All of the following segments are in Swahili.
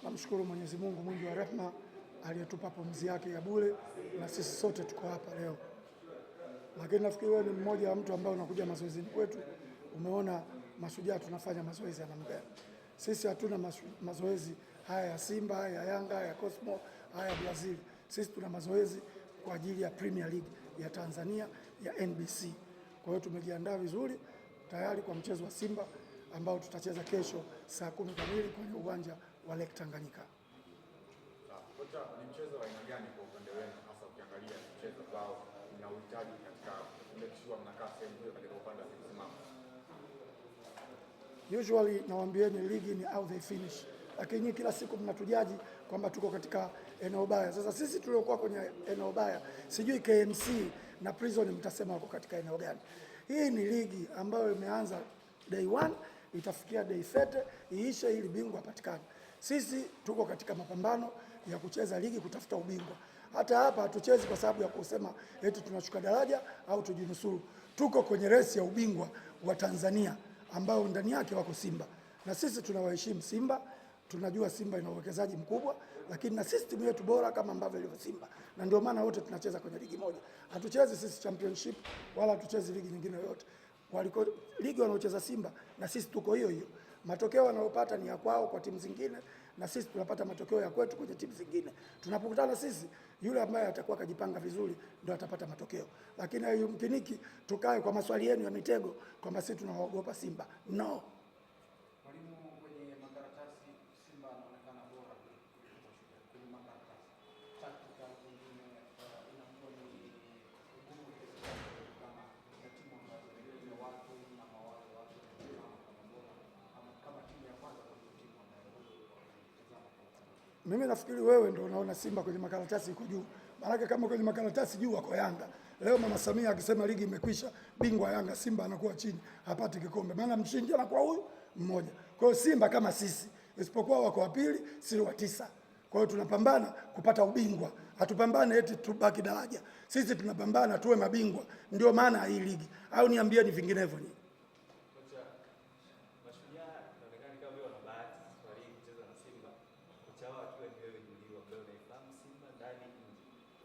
Namshukuru Mwenyezi Mungu mwingi wa rehema aliyetupa pumzi yake ya bure, na sisi sote tuko hapa leo. Lakini nafikiri wewe ni mmoja wa mtu ambao unakuja mazoezini kwetu, umeona Mashujaa tunafanya mazoezi ya namna gani. Sisi hatuna mazoezi haya ya Simba, haya ya Yanga, haya ya Cosmo, haya ya Brazil. Sisi tuna mazoezi kwa ajili ya Premier League ya Tanzania ya NBC. Kwa hiyo tumejiandaa vizuri tayari kwa mchezo wa Simba ambao tutacheza kesho saa 10 kamili kwenye uwanja wa Lake Tanganyika. Kocha, ni mchezo wa aina gani kwa upande wenu, hasa ukiangalia mchezo ambao mnauhitaji katika make sure mnakaa sehemu hiyo katika upande wa kusimama? Usually nawaambieni ligi ni how they finish, lakini kila siku mnatujaji kwamba tuko katika eneo baya. Sasa sisi tuliokuwa kwenye eneo baya, sijui KMC na Prison mtasema wako katika eneo gani. Hii ni ligi ambayo imeanza day 1 itafikia day 30 iishe ili bingwa apatikane. Sisi tuko katika mapambano ya kucheza ligi kutafuta ubingwa. Hata hapa hatuchezi kwa sababu ya kusema eti tunashuka daraja au tujinusuru. Tuko kwenye resi ya ubingwa wa Tanzania ambao ndani yake wako Simba. Na sisi tunawaheshimu Simba, tunajua Simba ina uwekezaji mkubwa, lakini na sisi timu yetu bora kama ambavyo ilivyo Simba. Na ndio maana wote tunacheza kwenye ligi moja. Hatuchezi sisi championship wala hatuchezi ligi nyingine yoyote. Waliko ligi wanaocheza Simba na sisi tuko hiyo hiyo. Matokeo wanayopata ni ya kwao kwa timu zingine, na sisi tunapata matokeo ya kwetu kwenye timu zingine. Tunapokutana sisi, yule ambaye atakuwa kajipanga vizuri ndio atapata matokeo. Lakini haimkiniki tukae kwa maswali yenu ya mitego kwamba sisi tunaogopa Simba. No. Mwalimu, kwenye makaratasi Simba anaonekana bora kwenye makaratasi. Tactical nyingine inakuwa ni ngumu kama timu ambazo ni watu na mawazo watu kama bora kama timu ya kwanza kwa timu ambayo mimi nafikiri wewe ndio unaona Simba kwenye makaratasi iko juu. Maana kama kwenye makaratasi juu wako Yanga. Leo Mama Samia akisema ligi imekwisha, bingwa Yanga, Simba anakuwa chini, hapati kikombe. Maana mshindi anakuwa huyu mmoja. Kwa hiyo Simba kama sisi, isipokuwa wako wa pili, sisi wa 9. Kwa hiyo tunapambana kupata ubingwa. Hatupambane eti tubaki daraja. Sisi tunapambana tuwe mabingwa. Ndio maana hii ligi. Au niambieni vinginevyo ni. Kocha, Mashujaa inaonekana kama vile wana bahati safari hii kucheza na Simba. Kocha wao akiwa ni wewe Julio, ambaye unaifahamu Simba ndani nje.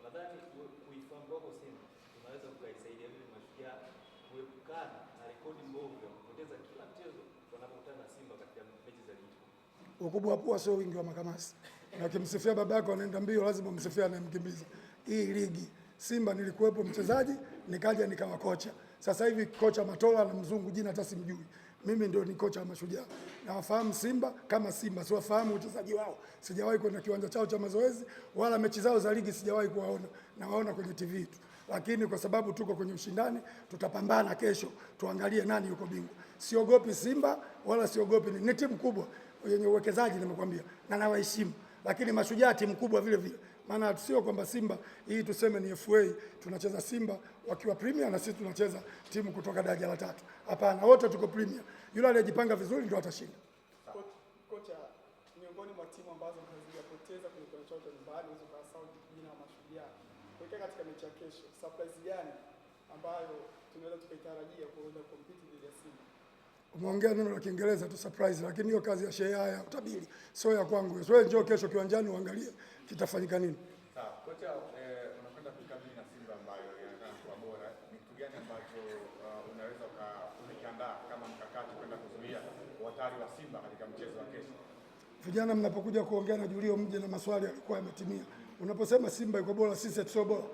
Unadhani kuifahamu kwako Simba unaweza kuisaidia vile Mashujaa kuepukana na rekodi mbovu ya kupoteza kila mchezo wanapokutana na Simba katika mechi za ligi? Ukubwa wa pua sio wingi wa makamasi. Na ukimsifia babako anaenda mbio, lazima umsifia anayemkimbiza. Hii ligi Simba nilikuwepo mchezaji, nikaja nikawa kocha. Sasa hivi kocha Matola na mzungu jina hata simjui. Mimi ndio ni kocha wa Mashujaa. Na wafahamu Simba kama Simba, siwafahamu uchezaji wao. Sijawahi kwenda kiwanja chao cha mazoezi wala mechi zao za ligi sijawahi kuwaona. Na waona kwenye TV tu. Lakini kwa sababu tuko kwenye ushindani, tutapambana kesho, tuangalie nani yuko bingwa. Siogopi Simba wala siogopi, ni timu kubwa yenye uwekezaji nimekwambia, na nawaheshimu. Lakini Mashujaa timu kubwa vile vile. Maana sio kwamba Simba hii tuseme ni FA, tunacheza Simba wakiwa Premier na sisi tunacheza timu kutoka daraja la 3. Hapana, wote tuko Premier. Yule aliyejipanga vizuri ndio atashinda. Kocha, miongoni mwa timu ambazo hazijapoteza kwenye kiwanja chao cha nyumbani, hizo kwa sauti jina la Mashujaa. Kuelekea katika mechi ya kesho, surprise gani ambayo tunaweza tukaitarajia kuweza compete dhidi ya Simba? Umeongea neno la Kiingereza tu surprise, lakini hiyo kazi ya sheha ya utabiri sio ya kwangu. Wewe njoo kesho kiwanjani uangalie kitafanyika nini. Sawa, kocha, unakwenda kukabili na Simba ambayo inaonekana kuwa bora. Ni kitu gani ambacho unaweza ukiandaa kama mkakati kwenda kuzuia hatari wa Simba katika mchezo wa kesho? Vijana mnapokuja kuongea na Julio mje na maswali yalikuwa yametimia. Unaposema Simba iko bora, sisi sio bora.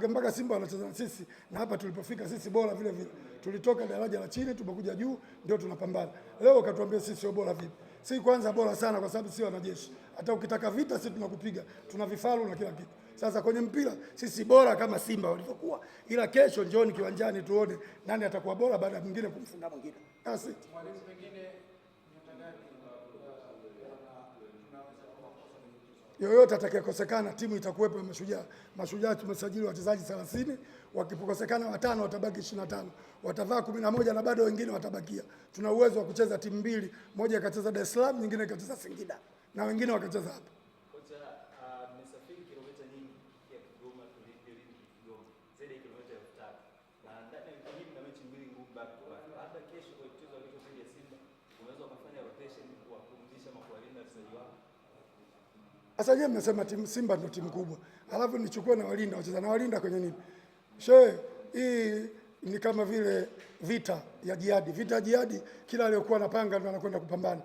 Mpaka Simba wanacheza na sisi, na hapa tulipofika sisi bora vile vile. Tulitoka daraja la chini tumekuja juu, ndio tunapambana. Leo ukatuambia sisi sio bora vipi? Sisi kwanza bora sana kwa sababu sisi wanajeshi. Hata ukitaka vita sisi tunakupiga. Tuna vifaru na kila kitu. Sasa kwenye mpira sisi bora kama Simba walivyokuwa. Ila kesho njooni kiwanjani tuone nani atakuwa bora baada ya mwingine kumfunga mwingine. Basi. Mwalimu, pengine yoyote atakayekosekana timu itakuwepo ya Mashujaa. Mashujaa tumesajili wachezaji 30, wakipokosekana 5 watabaki 25. Watavaa 11 na bado wengine watabakia. Tuna uwezo wa kucheza timu mbili, moja ikacheza Dar es Salaam, nyingine ikacheza Singida na wengine wakacheza hapa. Kocha, mmesafiri kilomita nyingi ya Kigoma tulipili Kigoma. Zaidi ya kilomita 3000. Na ndani ya wiki hii na mechi mbili ngumu back to back. Hata kesho kwa mchezo wa kesho dhidi ya Simba, unaweza kufanya rotation kuwapumzisha na kuwalinda wachezaji wao. Sasa yeye mnasema timu Simba ndio timu kubwa, alafu nichukue na walinda wacheza na walinda kwenye nini? She, hii ni kama vile vita ya jihadi. Vita ya jihadi, kila aliyokuwa anapanga ndo anakwenda kupambana.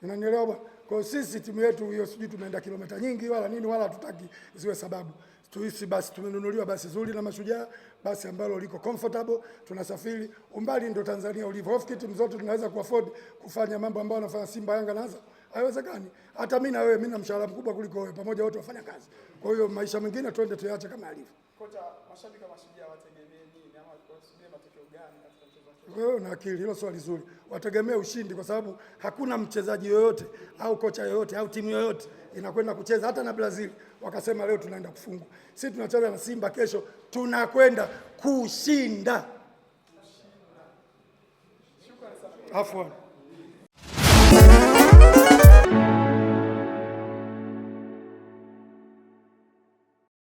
Unanielewa bwana? Kwa sisi timu yetu hiyo sijui tumeenda kilomita nyingi wala nini wala hatutaki ziwe sababu. Tuhisi basi tumenunuliwa basi zuri na Mashujaa, basi ambalo liko comfortable, tunasafiri. Umbali ndio Tanzania ulivyo. Off timu zote tunaweza kuafford kufanya mambo ambayo wanafanya Simba, Yanga na Azam. Haiwezekani. Hata mimi na wewe, mimi na mshahara mkubwa kuliko wewe, pamoja wote wafanya kazi. Kwa hiyo maisha mengine twende tuyaache kama yalivyo. Kocha, mashabiki wa Mashujaa wategemee nini ama wasubiri matokeo gani katika mchezo wa kesho? Wewe una akili, hilo swali zuri. Wategemea ushindi kwa sababu hakuna mchezaji yoyote au kocha yoyote au timu yoyote inakwenda kucheza hata na Brazil wakasema leo tunaenda kufungwa. Sisi tunacheza na Simba kesho, tunakwenda kushinda. Shukrani sana. Afwan.